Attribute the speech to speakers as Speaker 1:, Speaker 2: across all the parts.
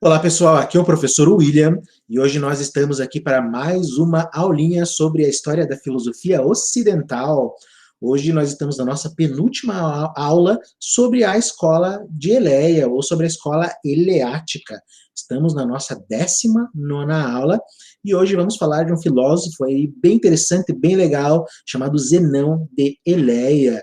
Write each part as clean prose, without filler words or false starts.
Speaker 1: Olá pessoal, aqui é o professor William e hoje nós estamos aqui para mais uma aulinha sobre a história da filosofia ocidental. Hoje nós estamos na nossa penúltima aula sobre a escola de Eleia ou sobre a escola eleática. Estamos na nossa 19ª aula e hoje vamos falar de um filósofo aí bem interessante, bem legal, chamado Zenão de Eleia.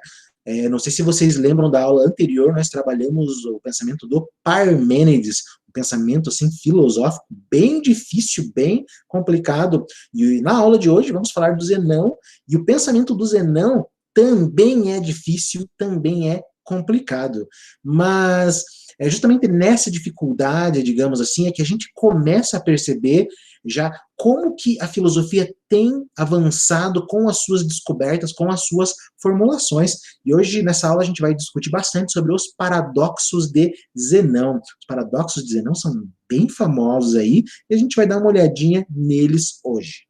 Speaker 1: Não sei se vocês lembram da aula anterior, nós trabalhamos o pensamento do Parmênides, um pensamento assim filosófico bem difícil, bem complicado. E na aula de hoje vamos falar do Zenão, e o pensamento do Zenão também é difícil, também é complicado. Mas é justamente nessa dificuldade, digamos assim, é que a gente começa a perceber já como que a filosofia tem avançado com as suas descobertas, com as suas formulações. E hoje, nessa aula, a gente vai discutir bastante sobre os paradoxos de Zenão. Os paradoxos de Zenão são bem famosos aí, e a gente vai dar uma olhadinha neles hoje.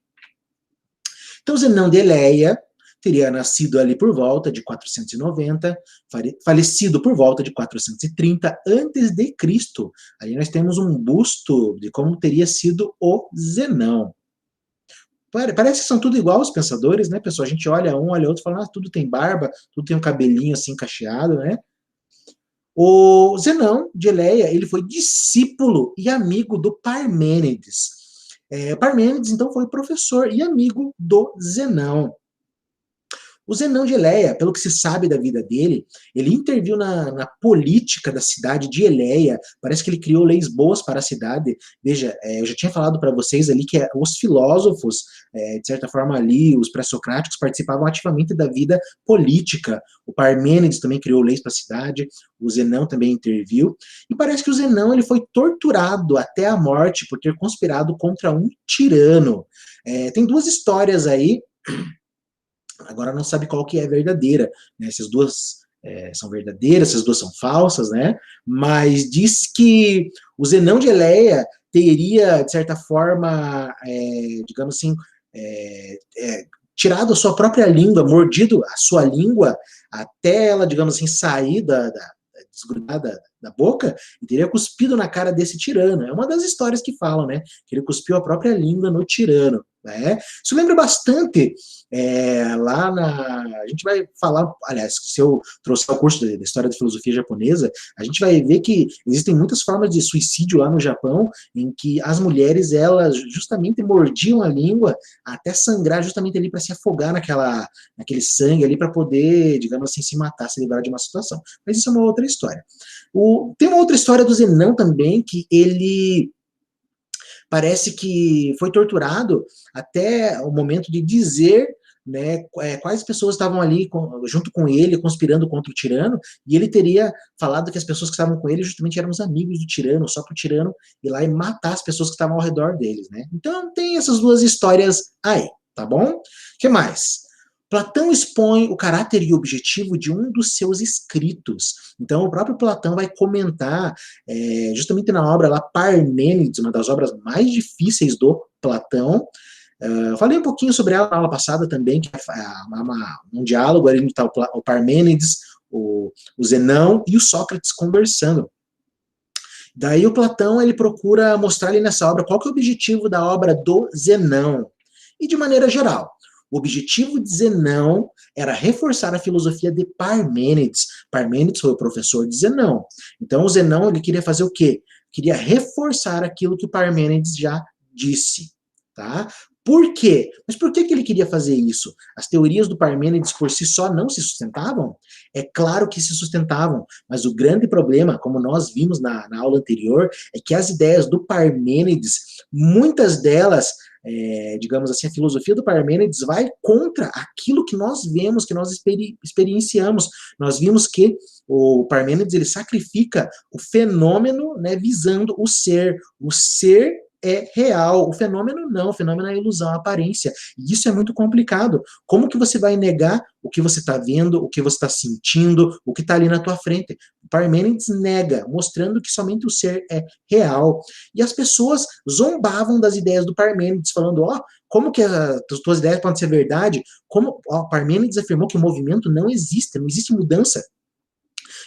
Speaker 1: Então, Zenão de Eleia teria nascido ali por volta de 490, falecido por volta de 430 a.C. Ali nós temos um busto de como teria sido o Zenão. Parece que são tudo igual os pensadores, né, pessoal? A gente olha um, olha outro e fala, tudo tem barba, tudo tem um cabelinho assim cacheado, né? O Zenão de Eleia, ele foi discípulo e amigo do Parmênides. Parmênides, então, foi professor e amigo do Zenão. O Zenão de Eleia, pelo que se sabe da vida dele, ele interviu na política da cidade de Eleia, parece que ele criou leis boas para a cidade. Veja, eu já tinha falado para vocês ali que os filósofos, de certa forma ali, os pré-socráticos, participavam ativamente da vida política. O Parmênides também criou leis para a cidade, o Zenão também interviu, e parece que o Zenão ele foi torturado até a morte por ter conspirado contra um tirano. Tem duas histórias aí. Agora não sabe qual que é verdadeira, né? Essas duas são verdadeiras, essas duas são falsas, né? Mas diz que o Zenão de Eleia teria, de certa forma, digamos assim, tirado a sua própria língua, mordido a sua língua até ela, digamos assim, sair desgrudada da boca, e teria cuspido na cara desse tirano. É uma das histórias que falam, né? Que ele cuspiu a própria língua no tirano. Né? Isso lembra bastante a gente vai falar, aliás, se eu trouxer o curso da história da filosofia japonesa, a gente vai ver que existem muitas formas de suicídio lá no Japão, em que as mulheres, elas justamente mordiam a língua até sangrar justamente ali para se afogar naquele sangue ali para poder, digamos assim, se matar, se livrar de uma situação. Mas isso é uma outra história. Tem uma outra história do Zenão também, que ele parece que foi torturado até o momento de dizer, né, quais pessoas estavam ali junto com ele, conspirando contra o tirano, e ele teria falado que as pessoas que estavam com ele justamente eram os amigos do tirano, só para o tirano ir lá e matar as pessoas que estavam ao redor deles, né? Então tem essas duas histórias aí, tá bom? O que mais? Platão expõe o caráter e objetivo de um dos seus escritos. Então, o próprio Platão vai comentar, justamente na obra lá, Parmênides, uma das obras mais difíceis do Platão. Eu falei um pouquinho sobre ela na aula passada também, que é um diálogo ali está o Parmênides, o Zenão e o Sócrates conversando. Daí o Platão ele procura mostrar ali nessa obra qual que é o objetivo da obra do Zenão. E de maneira geral, o objetivo de Zenão era reforçar a filosofia de Parmênides. Parmênides foi o professor de Zenão. Então, o Zenão ele queria fazer o quê? Queria reforçar aquilo que o Parmênides já disse. Tá? Por quê? Mas por que ele queria fazer isso? As teorias do Parmênides por si só não se sustentavam? É claro que se sustentavam, mas o grande problema, como nós vimos na aula anterior, é que as ideias do Parmênides, muitas delas, digamos assim, a filosofia do Parmênides vai contra aquilo que nós vemos, que nós experienciamos. Nós vimos que o Parmênides ele sacrifica o fenômeno, né, visando o ser. O ser é real, o fenômeno não, o fenômeno é a ilusão, a aparência, e isso é muito complicado. Como que você vai negar o que você está vendo, o que você está sentindo, o que está ali na tua frente? O Parmênides nega, mostrando que somente o ser é real, e as pessoas zombavam das ideias do Parmênides, falando, como que as tuas ideias podem ser verdade? Como Parmênides afirmou que o movimento não existe mudança.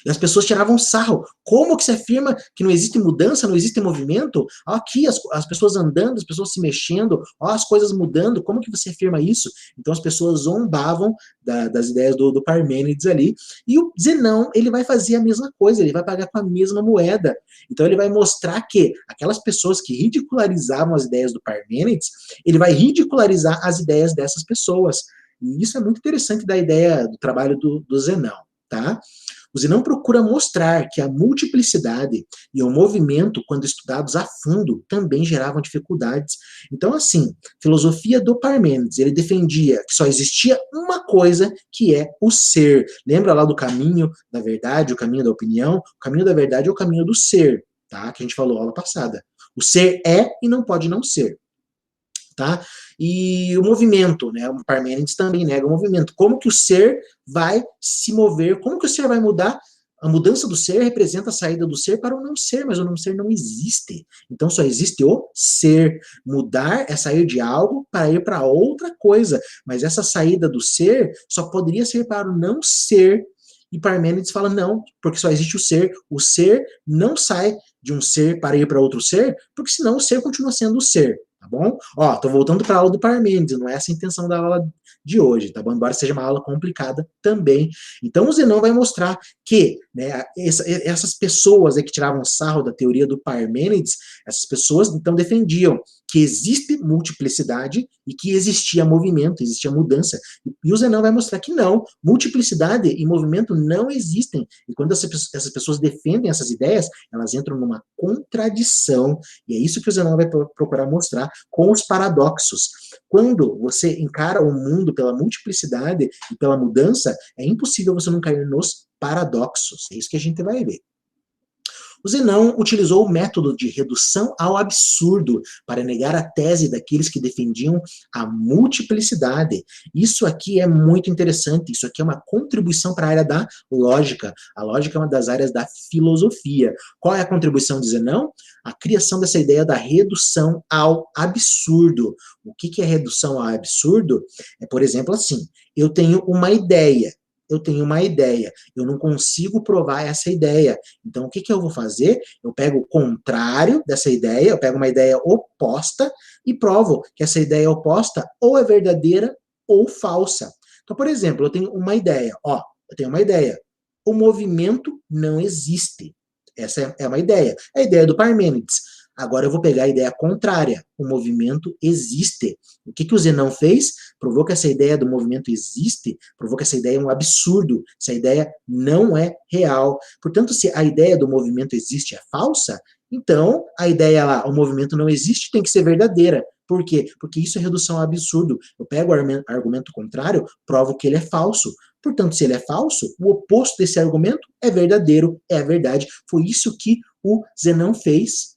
Speaker 1: E as pessoas tiravam sarro. Como que se afirma que não existe mudança, não existe movimento? Ó, aqui as pessoas andando, as pessoas se mexendo, ó, as coisas mudando, como que você afirma isso? Então as pessoas zombavam das ideias do Parmênides ali, e o Zenão, ele vai fazer a mesma coisa, ele vai pagar com a mesma moeda. Então ele vai mostrar que aquelas pessoas que ridicularizavam as ideias do Parmênides, ele vai ridicularizar as ideias dessas pessoas. E isso é muito interessante da ideia do trabalho do Zenão, tá? O Zenão procura mostrar que a multiplicidade e o movimento, quando estudados a fundo, também geravam dificuldades. Então, assim, filosofia do Parmênides, ele defendia que só existia uma coisa, que é o ser. Lembra lá do caminho da verdade, o caminho da opinião? O caminho da verdade é o caminho do ser, tá? Que a gente falou na aula passada. O ser é e não pode não ser. Tá? E o movimento, né? O Parmênides também nega o movimento. Como que o ser vai se mover? Como que o ser vai mudar? A mudança do ser representa a saída do ser para o não ser, mas o não ser não existe. Então só existe o ser. Mudar é sair de algo para ir para outra coisa. Mas essa saída do ser só poderia ser para o não ser. E Parmênides fala não, porque só existe o ser. O ser não sai de um ser para ir para outro ser, porque senão o ser continua sendo o ser. Tá bom? Ó, tô voltando para a aula do Parmênides, não é essa a intenção da aula de hoje, tá bom? Embora seja uma aula complicada também. Então o Zenão vai mostrar que, né, essas pessoas aí que tiravam sarro da teoria do Parmênides, essas pessoas então defendiam que existe multiplicidade e que existia movimento, existia mudança. E o Zenão vai mostrar que não, multiplicidade e movimento não existem. E quando essas pessoas defendem essas ideias, elas entram numa contradição. E é isso que o Zenão vai procurar mostrar com os paradoxos. Quando você encara o mundo pela multiplicidade e pela mudança, é impossível você não cair nos paradoxos. É isso que a gente vai ver. O Zenão utilizou o método de redução ao absurdo para negar a tese daqueles que defendiam a multiplicidade. Isso aqui é muito interessante, isso aqui é uma contribuição para a área da lógica. A lógica é uma das áreas da filosofia. Qual é a contribuição de Zenão? A criação dessa ideia da redução ao absurdo. O que é redução ao absurdo? É, por exemplo, assim, eu tenho uma ideia, eu não consigo provar essa ideia. Então, o que eu vou fazer? Eu pego o contrário dessa ideia, eu pego uma ideia oposta e provo que essa ideia oposta ou é verdadeira ou falsa. Então, por exemplo, eu tenho uma ideia, o movimento não existe. Essa é uma ideia. É a ideia do Parmênides. Agora eu vou pegar a ideia contrária. O movimento existe. O que o Zenão fez? Provou que essa ideia do movimento existe, provou que essa ideia é um absurdo, essa ideia não é real. Portanto, se a ideia do movimento existe é falsa, então a ideia lá, o movimento não existe, tem que ser verdadeira. Por quê? Porque isso é redução ao absurdo. Eu pego o argumento contrário, provo que ele é falso. Portanto, se ele é falso, o oposto desse argumento é verdadeiro, é a verdade. Foi isso que o Zenão fez.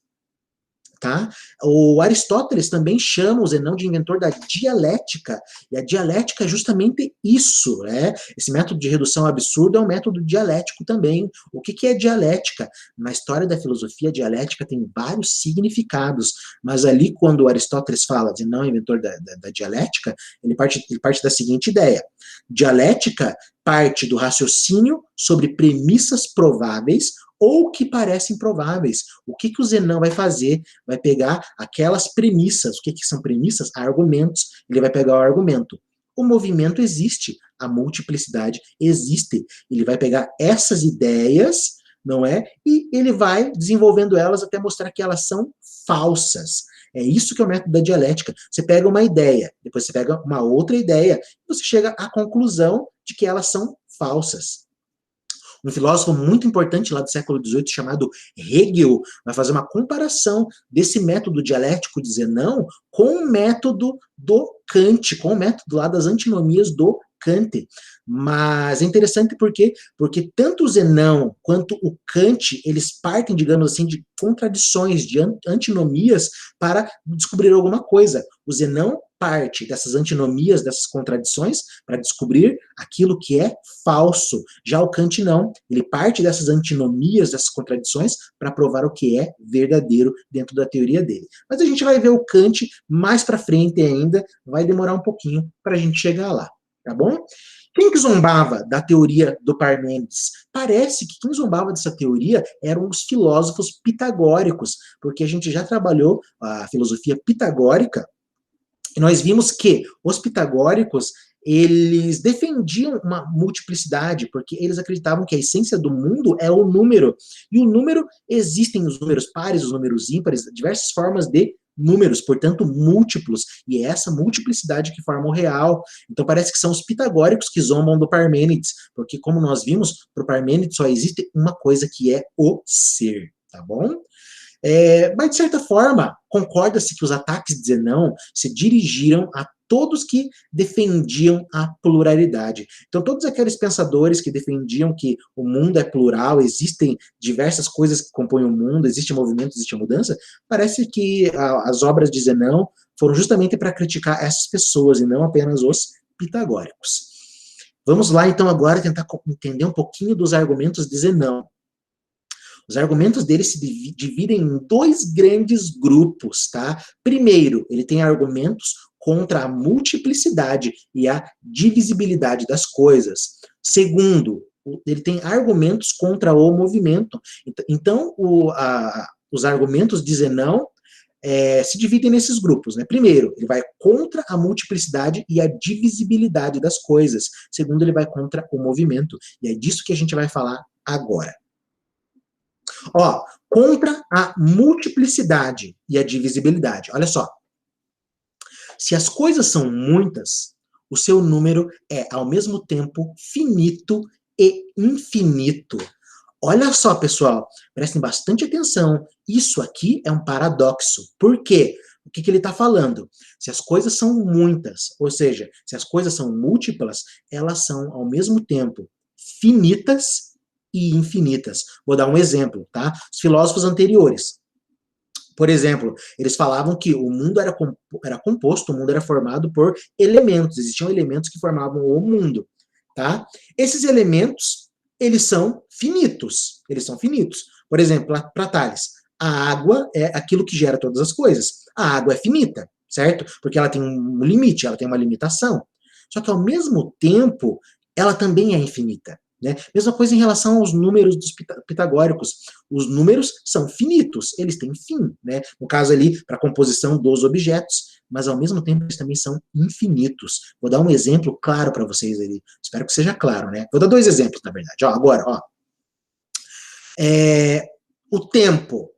Speaker 1: Tá? O Aristóteles também chama o Zenão de inventor da dialética, e a dialética é justamente isso, né? Esse método de redução ao absurdo é um método dialético também. O que é dialética? Na história da filosofia, a dialética tem vários significados, mas ali quando o Aristóteles fala de não inventor da dialética, ele parte da seguinte ideia: dialética parte do raciocínio sobre premissas prováveis ou que parecem prováveis. O que o Zenão vai fazer? Vai pegar aquelas premissas. O que são premissas? Argumentos. Ele vai pegar o argumento. O movimento existe, a multiplicidade existe. Ele vai pegar essas ideias, não é? E ele vai desenvolvendo elas até mostrar que elas são falsas. É isso que é o método da dialética. Você pega uma ideia, depois você pega uma outra ideia, e você chega à conclusão de que elas são falsas. Um filósofo muito importante lá do século XVIII, chamado Hegel, vai fazer uma comparação desse método dialético de Zenão com o método do Kant, com o método lá das antinomias do Kant. Mas é interessante porque tanto o Zenão quanto o Kant, eles partem, digamos assim, de contradições, de antinomias para descobrir alguma coisa. O Zenão parte dessas antinomias, dessas contradições, para descobrir aquilo que é falso. Já o Kant não, ele parte dessas antinomias, dessas contradições, para provar o que é verdadeiro dentro da teoria dele. Mas a gente vai ver o Kant mais para frente ainda, vai demorar um pouquinho para a gente chegar lá, tá bom? Quem que zombava da teoria do Parmênides? Parece que quem zombava dessa teoria eram os filósofos pitagóricos, porque a gente já trabalhou a filosofia pitagórica e nós vimos que os pitagóricos eles defendiam uma multiplicidade, porque eles acreditavam que a essência do mundo é o número. E o número, existem os números pares, os números ímpares, diversas formas de números, portanto, múltiplos. E é essa multiplicidade que forma o real. Então, parece que são os pitagóricos que zombam do Parmênides, porque, como nós vimos, para o Parmênides só existe uma coisa que é o ser, tá bom? Mas, de certa forma, concorda-se que os ataques de Zenão se dirigiram a todos que defendiam a pluralidade. Então, todos aqueles pensadores que defendiam que o mundo é plural, existem diversas coisas que compõem o mundo, existe movimento, existe mudança, parece que as obras de Zenão foram justamente para criticar essas pessoas e não apenas os pitagóricos. Vamos lá, então, agora tentar entender um pouquinho dos argumentos de Zenão. Os argumentos dele se dividem em dois grandes grupos, tá? Primeiro, ele tem argumentos contra a multiplicidade e a divisibilidade das coisas. Segundo, ele tem argumentos contra o movimento. Então, os argumentos de Zenão se dividem nesses grupos, né? Primeiro, ele vai contra a multiplicidade e a divisibilidade das coisas. Segundo, ele vai contra o movimento. E é disso que a gente vai falar agora. Ó, contra a multiplicidade e a divisibilidade. Olha só. Se as coisas são muitas, o seu número é, ao mesmo tempo, finito e infinito. Olha só, pessoal, prestem bastante atenção. Isso aqui é um paradoxo. Por quê? O que ele está falando? Se as coisas são muitas, ou seja, se as coisas são múltiplas, elas são, ao mesmo tempo, finitas e infinitas. Vou dar um exemplo, tá? Os filósofos anteriores, por exemplo, eles falavam que o mundo era composto, o mundo era formado por elementos, existiam elementos que formavam o mundo, tá? Esses elementos, eles são finitos, Por exemplo, para Tales, a água é aquilo que gera todas as coisas. A água é finita, certo? Porque ela tem um limite, ela tem uma limitação. Só que, ao mesmo tempo, ela também é infinita. Né? Mesma coisa em relação aos números dos pitagóricos. Os números são finitos, eles têm fim, né? No caso ali, para a composição dos objetos, mas ao mesmo tempo eles também são infinitos. Vou dar um exemplo claro para vocês ali. Espero que seja claro, né? Vou dar dois exemplos, na verdade. Ó, agora, ó. O tempo.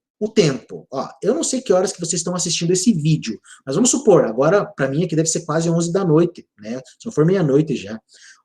Speaker 1: Ó, eu não sei que horas que vocês estão assistindo esse vídeo, mas vamos supor, agora, para mim aqui deve ser quase 11 da noite, né? Se não for meia-noite já.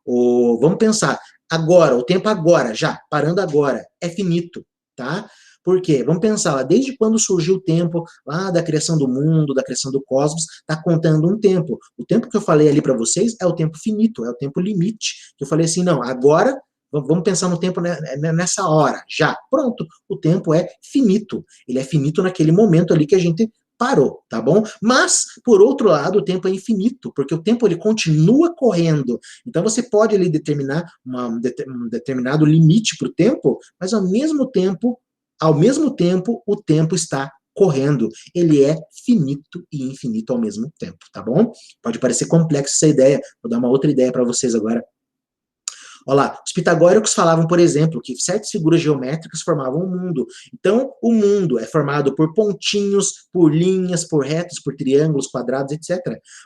Speaker 1: Vamos pensar, agora, o tempo agora, já, parando agora, é finito, tá? Por quê? Vamos pensar lá, desde quando surgiu o tempo, lá da criação do mundo, da criação do cosmos, tá contando um tempo. O tempo que eu falei ali para vocês é o tempo finito, é o tempo limite. Que eu falei assim, não, agora, vamos pensar no tempo nessa hora, já. Pronto, o tempo é finito. Ele é finito naquele momento ali que a gente parou, tá bom? Mas, por outro lado, o tempo é infinito, porque o tempo ele continua correndo. Então, você pode ali determinar um determinado limite para o tempo, mas ao mesmo tempo, o tempo está correndo. Ele é finito e infinito ao mesmo tempo, tá bom? Pode parecer complexo essa ideia. Vou dar uma outra ideia para vocês agora. Olha lá, os pitagóricos falavam, por exemplo, que certas figuras geométricas formavam o mundo. Então, o mundo é formado por pontinhos, por linhas, por retas, por triângulos, quadrados, etc.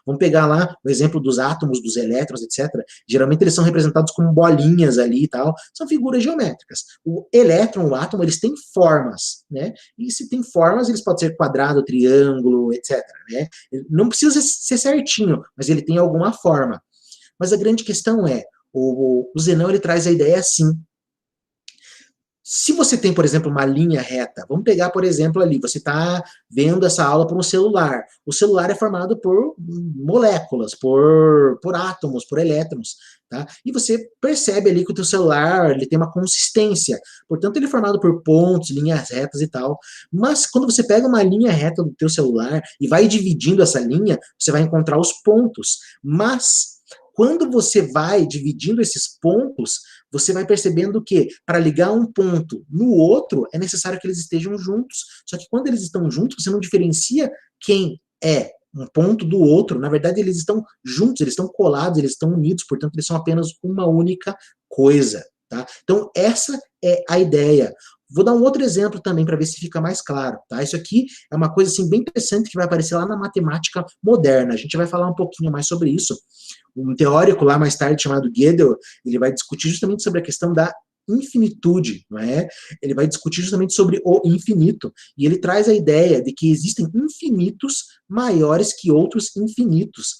Speaker 1: Vamos pegar lá o exemplo dos átomos, dos elétrons, etc. Geralmente eles são representados como bolinhas ali e tal. São figuras geométricas. O elétron, o átomo, eles têm formas, né? E se tem formas, eles podem ser quadrado, triângulo, etc. Né? Não precisa ser certinho, mas ele tem alguma forma. Mas a grande questão é, o Zenão ele traz a ideia assim. Se você tem, por exemplo, uma linha reta, vamos pegar, por exemplo, ali, você está vendo essa aula por um celular. O celular é formado por moléculas, por átomos, por elétrons, tá? E você percebe ali que o teu celular ele tem uma consistência. Portanto, ele é formado por pontos, linhas retas e tal. Mas quando você pega uma linha reta do teu celular e vai dividindo essa linha, você vai encontrar os pontos. Mas quando você vai dividindo esses pontos, você vai percebendo que para ligar um ponto no outro, é necessário que eles estejam juntos. Só que quando eles estão juntos, você não diferencia quem é um ponto do outro, na verdade eles estão juntos, eles estão colados, eles estão unidos, portanto eles são apenas uma única coisa, tá? Então essa é a ideia. Vou dar um outro exemplo também para ver se fica mais claro, tá? Isso aqui é uma coisa assim bem interessante que vai aparecer lá na matemática moderna. A gente vai falar um pouquinho mais sobre isso. Um teórico lá mais tarde chamado Gödel, ele vai discutir justamente sobre a questão da infinitude, não é? Ele vai discutir justamente sobre o infinito, e ele traz a ideia de que existem infinitos maiores que outros infinitos.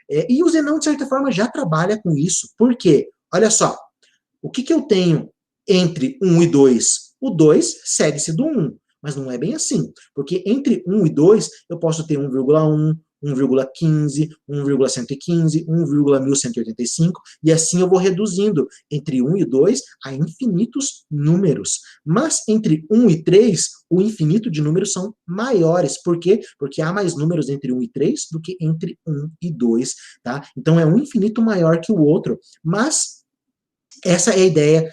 Speaker 1: E o Zenão, de certa forma, já trabalha com isso. Por quê? Olha só, o que eu tenho entre 1 e 2? O 2 segue-se do 1, mas não é bem assim, porque entre 1 e 2 eu posso ter 1,1, 1,15, 1,115, 1,1185, e assim eu vou reduzindo entre 1 e 2 a infinitos números. Mas entre 1 e 3, o infinito de números são maiores. Por quê? Porque há mais números entre 1 e 3 do que entre 1 e 2, tá? Então é um infinito maior que o outro, mas essa é a ideia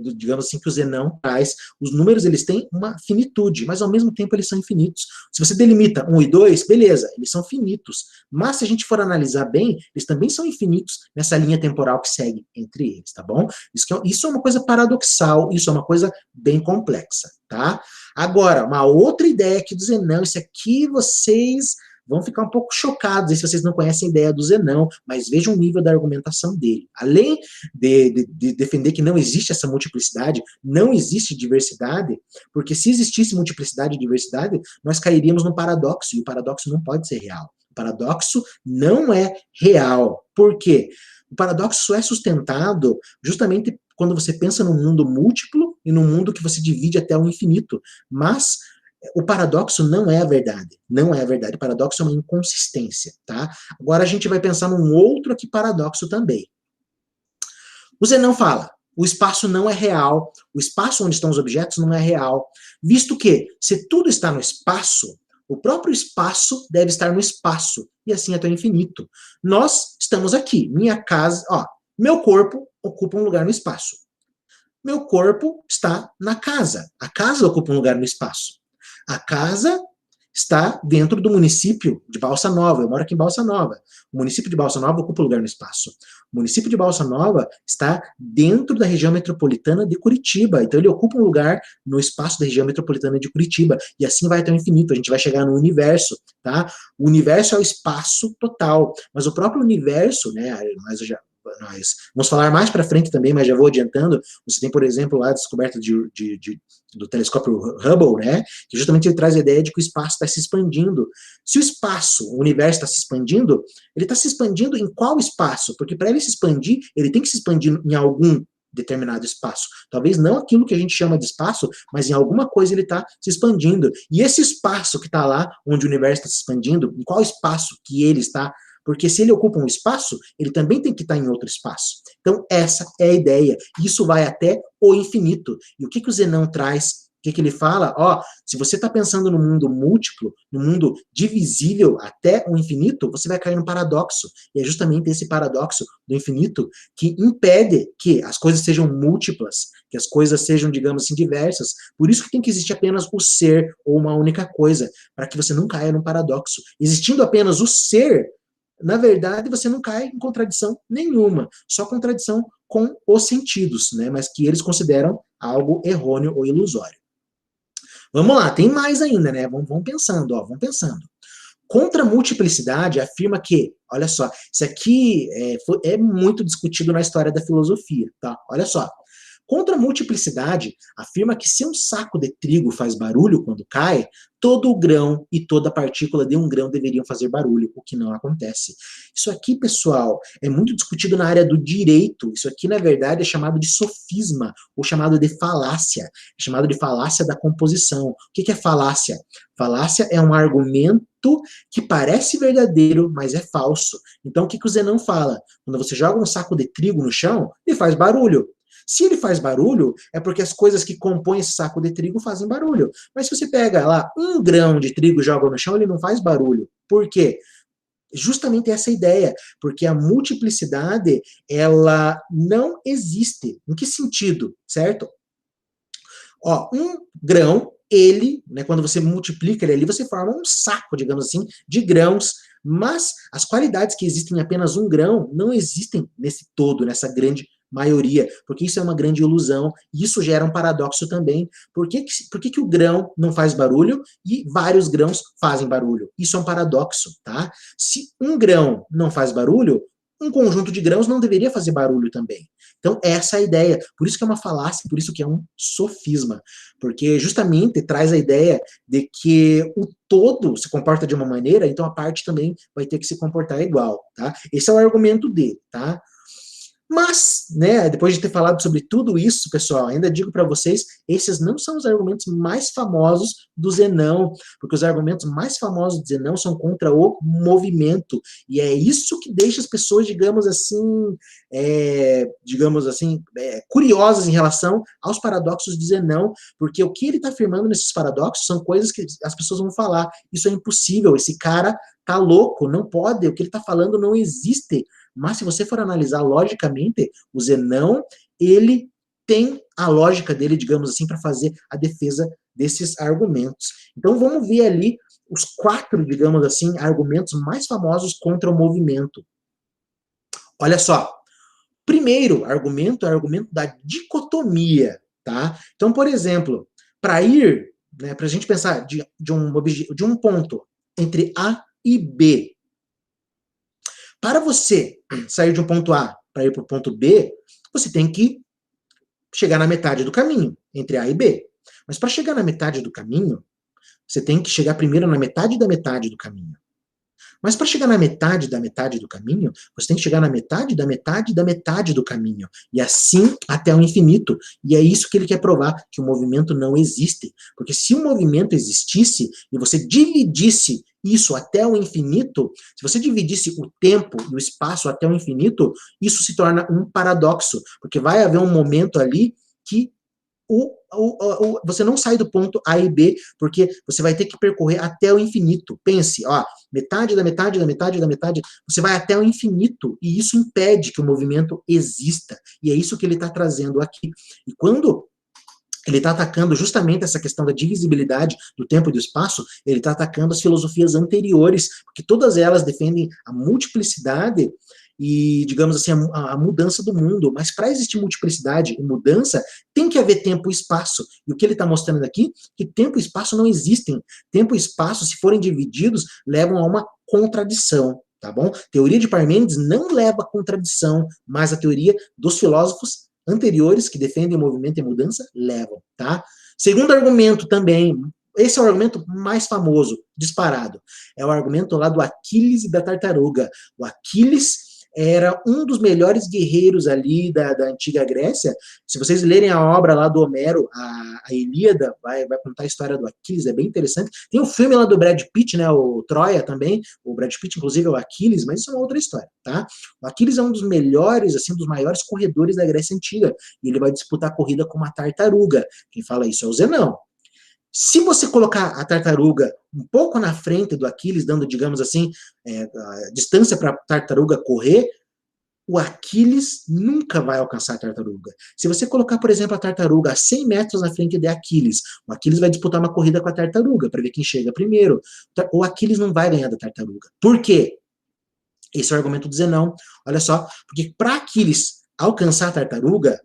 Speaker 1: digamos assim, que o Zenão traz. Os números, eles têm uma finitude, mas ao mesmo tempo eles são infinitos. Se você delimita 1 e 2, beleza, eles são finitos. Mas se a gente for analisar bem, eles também são infinitos nessa linha temporal que segue entre eles, tá bom? Isso é uma coisa paradoxal, isso é uma coisa bem complexa, tá? Agora, uma outra ideia aqui do Zenão, isso aqui vocês vão ficar um pouco chocados se vocês não conhecem a ideia do Zenão, mas vejam o nível da argumentação dele. Além de defender que não existe essa multiplicidade, não existe diversidade, porque se existisse multiplicidade e diversidade, nós cairíamos no paradoxo, e o paradoxo não pode ser real. O paradoxo não é real. Por quê? O paradoxo é sustentado justamente quando você pensa num mundo múltiplo e num mundo que você divide até o infinito, mas o paradoxo não é a verdade, não é a verdade. O paradoxo é uma inconsistência, tá? Agora a gente vai pensar num outro aqui paradoxo também. O Zenão fala, o espaço não é real, o espaço onde estão os objetos não é real, visto que, se tudo está no espaço, o próprio espaço deve estar no espaço, e assim até o infinito. Nós estamos aqui, minha casa, ó, meu corpo ocupa um lugar no espaço. Meu corpo está na casa, a casa ocupa um lugar no espaço. A casa está dentro do município de Balsa Nova. Eu moro aqui em Balsa Nova. O município de Balsa Nova ocupa lugar no espaço. O município de Balsa Nova está dentro da região metropolitana de Curitiba. Então ele ocupa um lugar no espaço da região metropolitana de Curitiba. E assim vai até o infinito. A gente vai chegar no universo, tá? O universo é o espaço total. Mas o próprio universo, né? Nós vamos falar mais para frente também, mas já vou adiantando. Você tem, por exemplo, lá a descoberta do telescópio Hubble, né? Que justamente ele traz a ideia de que o espaço está se expandindo. Se o espaço, o universo está se expandindo, ele está se expandindo em qual espaço? Porque para ele se expandir, ele tem que se expandir em algum determinado espaço. Talvez não aquilo que a gente chama de espaço, mas em alguma coisa ele está se expandindo. E esse espaço que está lá, onde o universo está se expandindo, em qual espaço que ele está? Porque se ele ocupa um espaço, ele também tem que estar em outro espaço. Então, essa é a ideia. Isso vai até o infinito. E o que o Zenão traz? O que ele fala? Ó, se você está pensando no mundo múltiplo, no mundo divisível até o infinito, você vai cair no paradoxo. E é justamente esse paradoxo do infinito que impede que as coisas sejam múltiplas, que as coisas sejam, digamos assim, diversas. Por isso que tem que existir apenas o ser ou uma única coisa, para que você não caia no paradoxo. Existindo apenas o ser, na verdade, você não cai em contradição nenhuma, só contradição com os sentidos, né? Mas que eles consideram algo errôneo ou ilusório. Vamos lá, tem mais ainda, né? Vamos pensando, ó, vamos pensando. Contra a multiplicidade afirma que, olha só, isso aqui é muito discutido na história da filosofia, tá? Olha só. Contra a multiplicidade, afirma que se um saco de trigo faz barulho quando cai, todo o grão e toda partícula de um grão deveriam fazer barulho, o que não acontece. Isso aqui, pessoal, é muito discutido na área do direito. Isso aqui, na verdade, é chamado de sofisma, ou chamado de falácia. É chamado de falácia da composição. O que é falácia? Falácia é um argumento que parece verdadeiro, mas é falso. Então, o que o Zenão fala? Quando você joga um saco de trigo no chão, ele faz barulho. Se ele faz barulho, é porque as coisas que compõem esse saco de trigo fazem barulho. Mas se você pega lá 1 grão de trigo e joga no chão, ele não faz barulho. Por quê? Justamente essa ideia, porque a multiplicidade, ela não existe. Em que sentido, certo? Ó, 1 grão ele, né, quando você multiplica ele ali, você forma um saco, digamos assim, de grãos, mas as qualidades que existem em apenas um grão não existem nesse todo, nessa grande maioria, porque isso é uma grande ilusão, e isso gera um paradoxo também. Por que o grão não faz barulho e vários grãos fazem barulho? Isso é um paradoxo, tá? Se um grão não faz barulho, um conjunto de grãos não deveria fazer barulho também. Então, essa é a ideia. Por isso que é uma falácia, por isso que é um sofisma. Porque justamente traz a ideia de que o todo se comporta de uma maneira, então a parte também vai ter que se comportar igual, tá? Esse é o argumento dele, tá? Mas, né, depois de ter falado sobre tudo isso, pessoal, ainda digo para vocês, esses não são os argumentos mais famosos do Zenão, porque os argumentos mais famosos do Zenão são contra o movimento, e é isso que deixa as pessoas, curiosas em relação aos paradoxos de Zenão, porque o que ele está afirmando nesses paradoxos são coisas que as pessoas vão falar, isso é impossível, esse cara tá louco, não pode, o que ele está falando não existe. Mas se você for analisar logicamente, o Zenão, ele tem a lógica dele, digamos assim, para fazer a defesa desses argumentos. Então vamos ver ali os 4, digamos assim, argumentos mais famosos contra o movimento. Olha só, primeiro argumento é o argumento da dicotomia, tá? Então, por exemplo, para ir, né, para a gente pensar de um ponto entre A e B, para você sair de um ponto A para ir para o ponto B, você tem que chegar na metade do caminho, entre A e B. Mas para chegar na metade do caminho, você tem que chegar primeiro na metade da metade do caminho. Mas para chegar na metade da metade do caminho, você tem que chegar na metade da metade da metade do caminho. E assim até o infinito. E é isso que ele quer provar, que o movimento não existe. Porque se o movimento existisse e você dividisse isso até o infinito, se você dividisse o tempo e o espaço até o infinito, isso se torna um paradoxo. Porque vai haver um momento ali que você não sai do ponto A e B, porque você vai ter que percorrer até o infinito. Pense, ó, metade da metade da metade da metade, você vai até o infinito, e isso impede que o movimento exista. E é isso que ele está trazendo aqui. E quando ele está atacando justamente essa questão da divisibilidade do tempo e do espaço, ele está atacando as filosofias anteriores, porque todas elas defendem a multiplicidade e, digamos assim, a mudança do mundo. Mas para existir multiplicidade e mudança, tem que haver tempo e espaço. E o que ele está mostrando aqui, que tempo e espaço não existem. Tempo e espaço, se forem divididos, levam a uma contradição, tá bom? Teoria de Parmênides não leva a contradição, mas a teoria dos filósofos anteriores que defendem o movimento e mudança levam, tá? Segundo argumento também, esse é o argumento mais famoso, disparado, é o argumento lá do Aquiles e da tartaruga. O Aquiles era um dos melhores guerreiros ali da antiga Grécia. Se vocês lerem a obra lá do Homero, a Ilíada, vai contar a história do Aquiles, é bem interessante. Tem um filme lá do Brad Pitt, né, o Troia também, o Brad Pitt inclusive é o Aquiles, mas isso é uma outra história, tá? O Aquiles é um dos melhores, assim, dos maiores corredores da Grécia Antiga, e ele vai disputar a corrida com uma tartaruga. Quem fala isso é o Zenão. Se você colocar a tartaruga um pouco na frente do Aquiles, dando, digamos assim, a distância para a tartaruga correr, o Aquiles nunca vai alcançar a tartaruga. Se você colocar, por exemplo, a tartaruga a 100 metros na frente de Aquiles, o Aquiles vai disputar uma corrida com a tartaruga, para ver quem chega primeiro. O Aquiles não vai ganhar da tartaruga. Por quê? Esse é o argumento do Zenão. Olha só, porque para Aquiles alcançar a tartaruga,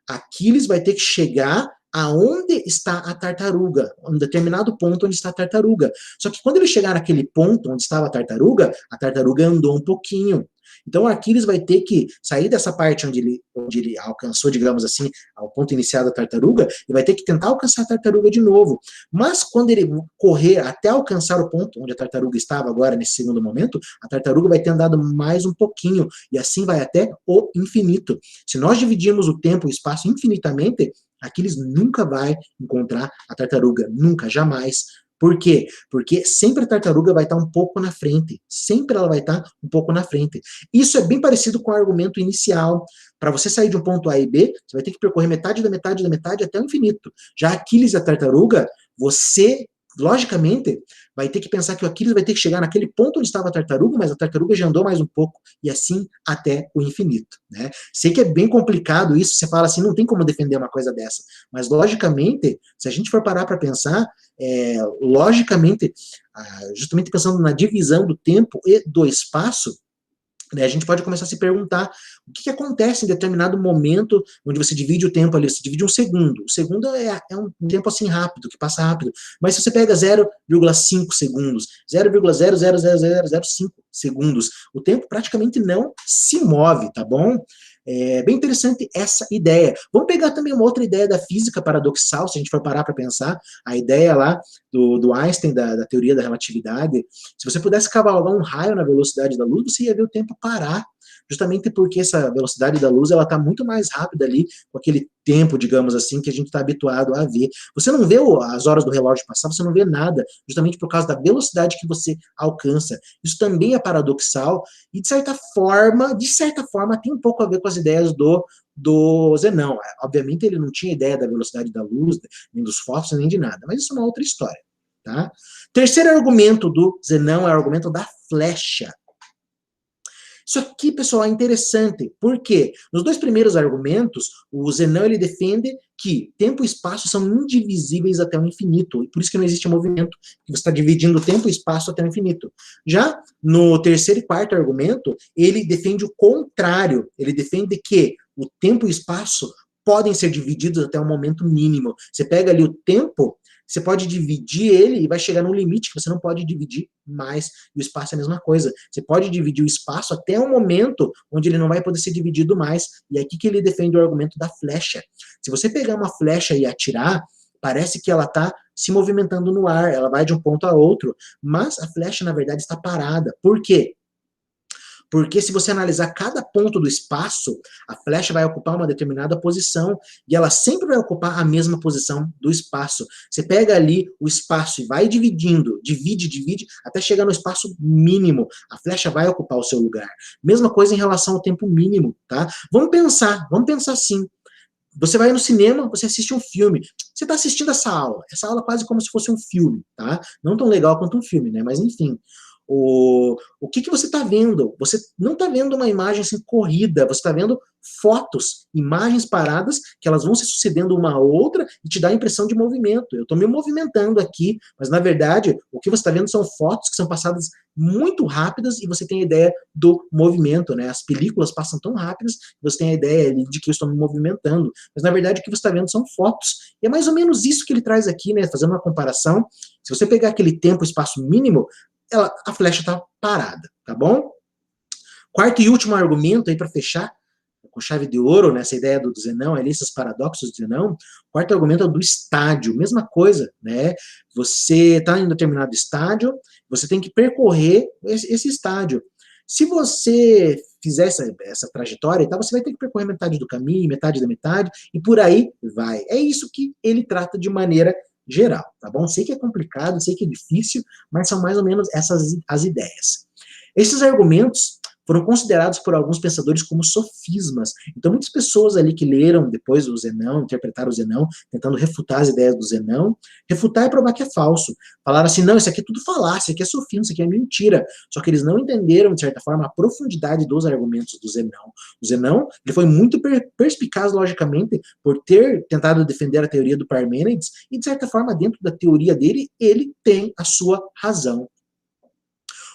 Speaker 1: Aquiles vai ter que chegar aonde está a tartaruga, um determinado ponto onde está a tartaruga. Só que quando ele chegar naquele ponto onde estava a tartaruga andou um pouquinho. Então o Aquiles vai ter que sair dessa parte onde ele alcançou, digamos assim, ao ponto inicial da tartaruga, e vai ter que tentar alcançar a tartaruga de novo. Mas quando ele correr até alcançar o ponto onde a tartaruga estava agora, nesse segundo momento, a tartaruga vai ter andado mais um pouquinho, e assim vai até o infinito. Se nós dividirmos o tempo e o espaço infinitamente, Aquiles nunca vai encontrar a tartaruga, nunca, jamais. Por quê? Porque sempre a tartaruga vai estar um pouco na frente, sempre ela vai estar um pouco na frente. Isso é bem parecido com o argumento inicial. Para você sair de um ponto A e B, você vai ter que percorrer metade da metade da metade até o infinito. Já Aquiles e a tartaruga, você logicamente, vai ter que pensar que o Aquiles vai ter que chegar naquele ponto onde estava a tartaruga, mas a tartaruga já andou mais um pouco, e assim até o infinito, né? Sei que é bem complicado isso, você fala assim, não tem como defender uma coisa dessa, mas logicamente, se a gente for parar para pensar, logicamente, justamente pensando na divisão do tempo e do espaço, né, a gente pode começar a se perguntar o que acontece em determinado momento onde você divide o tempo ali, você divide um segundo. O segundo é um tempo assim rápido, que passa rápido. Mas se você pega 0,5 segundos, 0,00005 segundos, o tempo praticamente não se move, tá bom? É bem interessante essa ideia. Vamos pegar também uma outra ideia da física paradoxal, se a gente for parar para pensar, a ideia lá do Einstein, da teoria da relatividade. Se você pudesse cavalgar um raio na velocidade da luz, você ia ver o tempo parar, justamente porque essa velocidade da luz ela está muito mais rápida ali, com aquele tempo, digamos assim, que a gente está habituado a ver. Você não vê as horas do relógio passar, você não vê nada, justamente por causa da velocidade que você alcança. Isso também é paradoxal, e de certa forma, tem um pouco a ver com as ideias do Zenão. Obviamente ele não tinha ideia da velocidade da luz, nem dos fótons, nem de nada, mas isso é uma outra história. Tá? Terceiro argumento do Zenão é o argumento da flecha. Isso aqui, pessoal, é interessante, porque nos dois primeiros argumentos, o Zenão ele defende que tempo e espaço são indivisíveis até o infinito, e por isso que não existe movimento, que você está dividindo tempo e espaço até o infinito. Já no terceiro e quarto argumento, ele defende o contrário, ele defende que o tempo e o espaço podem ser divididos até um momento mínimo. Você pega ali o tempo, você pode dividir ele e vai chegar num limite que você não pode dividir mais. E o espaço é a mesma coisa. Você pode dividir o espaço até um momento onde ele não vai poder ser dividido mais. E é aqui que ele defende o argumento da flecha. Se você pegar uma flecha e atirar, parece que ela está se movimentando no ar, ela vai de um ponto a outro, mas a flecha, na verdade, está parada. Por quê? Porque se você analisar cada ponto do espaço, a flecha vai ocupar uma determinada posição e ela sempre vai ocupar a mesma posição do espaço. Você pega ali o espaço e vai dividindo, divide, até chegar no espaço mínimo. A flecha vai ocupar o seu lugar. Mesma coisa em relação ao tempo mínimo, tá? Vamos pensar assim. Você vai no cinema, você assiste um filme. Você está assistindo essa aula é quase como se fosse um filme, tá? Não tão legal quanto um filme, né? Mas enfim. O que você está vendo? Você não está vendo uma imagem assim corrida, você está vendo fotos, imagens paradas, que elas vão se sucedendo uma a outra e te dá a impressão de movimento. Eu estou me movimentando aqui, mas na verdade o que você está vendo são fotos que são passadas muito rápidas e você tem a ideia do movimento, né? As películas passam tão rápidas que você tem a ideia de que eu estou me movimentando, mas na verdade o que você está vendo são fotos. E é mais ou menos isso que ele traz aqui, né? Fazendo uma comparação. Se você pegar aquele tempo, espaço mínimo, a flecha está parada, tá bom? Quarto e último argumento aí para fechar com chave de ouro nessa ideia do Zenão, ali, esses paradoxos do Zenão. Quarto argumento é o do estádio, mesma coisa, né? Você está em um determinado estádio, você tem que percorrer esse estádio. Se você fizer essa trajetória e tal, você vai ter que percorrer metade do caminho, metade da metade, e por aí vai. É isso que ele trata de maneira geral, tá bom? Sei que é complicado, sei que é difícil, mas são mais ou menos essas as ideias. Esses argumentos foram considerados por alguns pensadores como sofismas. Então, muitas pessoas ali que leram depois o Zenão, interpretaram o Zenão, tentando refutar as ideias do Zenão, refutar e provar que é falso. Falaram assim, não, isso aqui é tudo falácia, isso aqui é sofisma, isso aqui é mentira. Só que eles não entenderam, de certa forma, a profundidade dos argumentos do Zenão. O Zenão, ele foi muito perspicaz, logicamente, por ter tentado defender a teoria do Parmênides, e, de certa forma, dentro da teoria dele, ele tem a sua razão.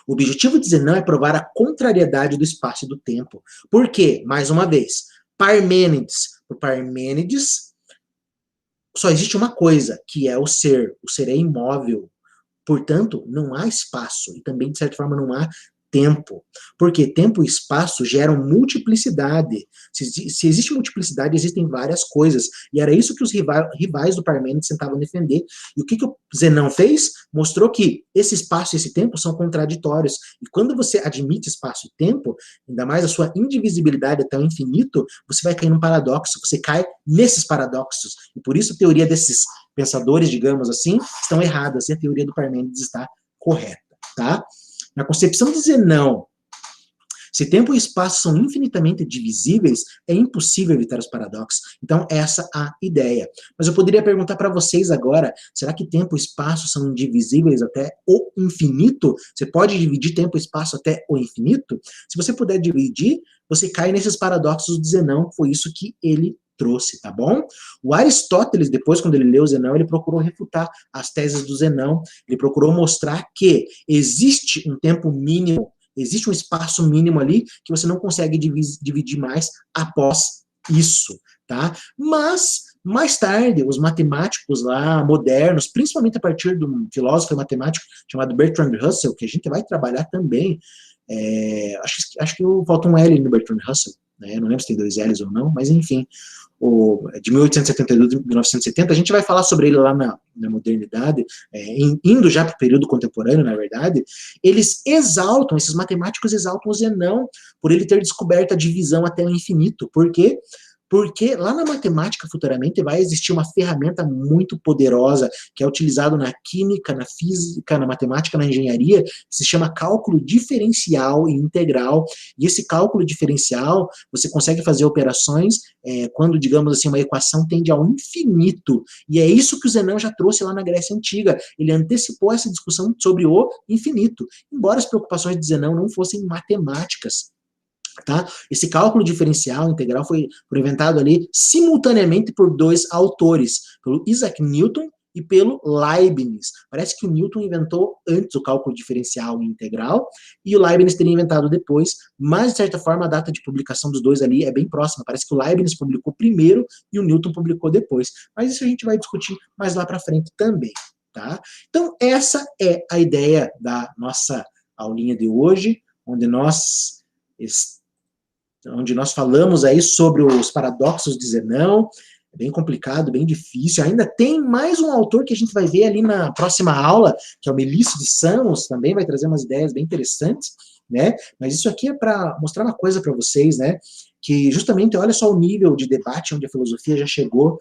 Speaker 1: O objetivo de Zenão é provar a contrariedade do espaço e do tempo. Por quê? Mais uma vez, Parmênides. Por Parmênides, só existe uma coisa, que é o ser. O ser é imóvel. Portanto, não há espaço. E também, de certa forma, não há tempo. Porque tempo e espaço geram multiplicidade. Se existe multiplicidade, existem várias coisas. E era isso que os rivais do Parmênides tentavam defender. E o que o Zenão fez? Mostrou que esse espaço e esse tempo são contraditórios. E quando você admite espaço e tempo, ainda mais a sua indivisibilidade até o infinito, você vai cair num paradoxo. Você cai nesses paradoxos. E por isso a teoria desses pensadores, digamos assim, estão erradas. E a teoria do Parmênides está correta. Tá? Na concepção de Zenão, Se tempo e espaço são infinitamente divisíveis, é impossível evitar os paradoxos. Então, essa é a ideia. Mas eu poderia perguntar para vocês agora, será que tempo e espaço são indivisíveis até o infinito? Você pode dividir tempo e espaço até o infinito? Se você puder dividir, você cai nesses paradoxos do Zenão, foi isso que ele trouxe, tá bom? O Aristóteles, depois, quando ele leu o Zenão, ele procurou refutar as teses do Zenão, ele procurou mostrar que existe um tempo mínimo, existe um espaço mínimo ali que você não consegue dividir mais após isso, tá? Mas, mais tarde, os matemáticos lá, modernos, principalmente a partir de um filósofo matemático chamado Bertrand Russell, que a gente vai trabalhar também, acho que falta um L no Bertrand Russell, né? Não lembro se tem 2 L's ou não, mas enfim, de 1872 a 1970, a gente vai falar sobre ele lá na modernidade, indo já para o período contemporâneo, na verdade, esses matemáticos exaltam o Zenão por ele ter descoberto a divisão até o infinito. Por quê? Porque lá na matemática, futuramente, vai existir uma ferramenta muito poderosa que é utilizada na química, na física, na matemática, na engenharia, que se chama cálculo diferencial e integral. E esse cálculo diferencial, você consegue fazer operações quando, digamos assim, uma equação tende ao infinito. E é isso que o Zenão já trouxe lá na Grécia Antiga. Ele antecipou essa discussão sobre o infinito, embora as preocupações de Zenão não fossem matemáticas. Tá? Esse cálculo diferencial integral foi inventado ali simultaneamente por 2 autores, pelo Isaac Newton e pelo Leibniz. Parece que o Newton inventou antes o cálculo diferencial integral e o Leibniz teria inventado depois, mas de certa forma a data de publicação dos dois ali é bem próxima. Parece que o Leibniz publicou primeiro e o Newton publicou depois. Mas isso a gente vai discutir mais lá para frente também. Tá? Então essa é a ideia da nossa aulinha de hoje, onde nós falamos aí sobre os paradoxos de Zenão. É bem complicado, bem difícil. Ainda tem mais um autor que a gente vai ver ali na próxima aula, que é o Melício de Samos, também vai trazer umas ideias bem interessantes, né? Mas isso aqui é para mostrar uma coisa para vocês, né? Que justamente, olha só o nível de debate onde a filosofia já chegou.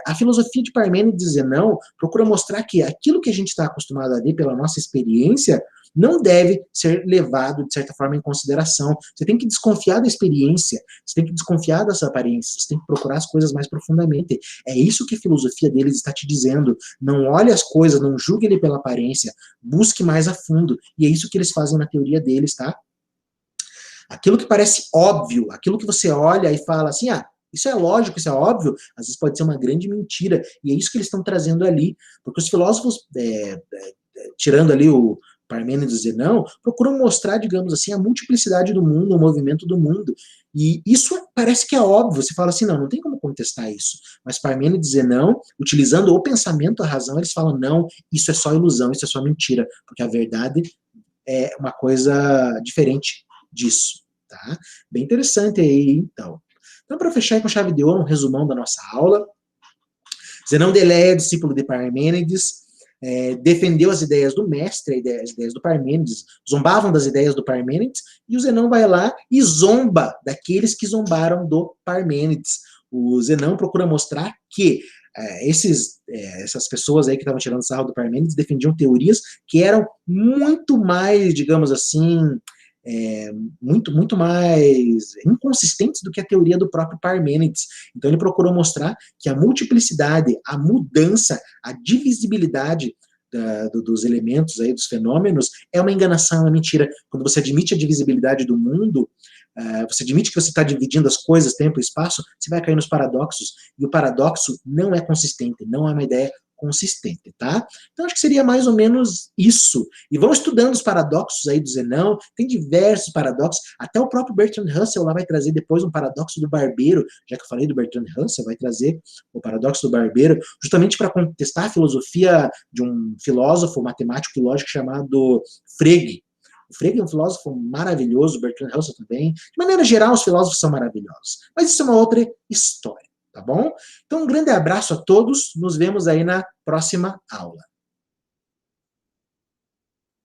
Speaker 1: A filosofia de Parmênides e Zenão procura mostrar que aquilo que a gente está acostumado a ver pela nossa experiência não deve ser levado, de certa forma, em consideração. Você tem que desconfiar da experiência, você tem que desconfiar das aparências, você tem que procurar as coisas mais profundamente. É isso que a filosofia deles está te dizendo. Não olhe as coisas, não julgue ele pela aparência, busque mais a fundo. E é isso que eles fazem na teoria deles, tá? Aquilo que parece óbvio, aquilo que você olha e fala assim, isso é lógico, isso é óbvio, às vezes pode ser uma grande mentira. E é isso que eles estão trazendo ali. Porque os filósofos, tirando ali o Parmênides e Zenão, procuram mostrar, digamos assim, a multiplicidade do mundo, o movimento do mundo. E isso parece que é óbvio, você fala assim, não tem como contestar isso. Mas Parmênides e Zenão, utilizando o pensamento, a razão, eles falam, não, isso é só ilusão, isso é só mentira, porque a verdade é uma coisa diferente disso, tá? Bem interessante aí, então. Então, para fechar com chave de ouro, um resumão da nossa aula. Zenão de Eleia, discípulo de Parmênides, defendeu as ideias do mestre, as ideias do Parmênides, zombavam das ideias do Parmênides, e o Zenão vai lá e zomba daqueles que zombaram do Parmênides. O Zenão procura mostrar que essas pessoas aí que estavam tirando sarro do Parmênides defendiam teorias que eram muito mais, digamos assim, muito mais inconsistentes do que a teoria do próprio Parmênides. Então ele procurou mostrar que a multiplicidade, a mudança, a divisibilidade dos elementos aí, dos fenômenos, é uma enganação, é uma mentira. Quando você admite a divisibilidade do mundo, você admite que você está dividindo as coisas, tempo e espaço, você vai cair nos paradoxos, e o paradoxo não é consistente, não é uma ideia consistente, tá? Então, acho que seria mais ou menos isso. E vão estudando os paradoxos aí do Zenão, tem diversos paradoxos, até o próprio Bertrand Russell lá vai trazer depois um paradoxo do barbeiro, já que eu falei do Bertrand Russell, vai trazer o paradoxo do barbeiro, justamente para contestar a filosofia de um filósofo matemático e lógico chamado Frege. O Frege é um filósofo maravilhoso, o Bertrand Russell também. De maneira geral, os filósofos são maravilhosos. Mas isso é uma outra história. Tá bom? Então, um grande abraço a todos. Nos vemos aí na próxima aula.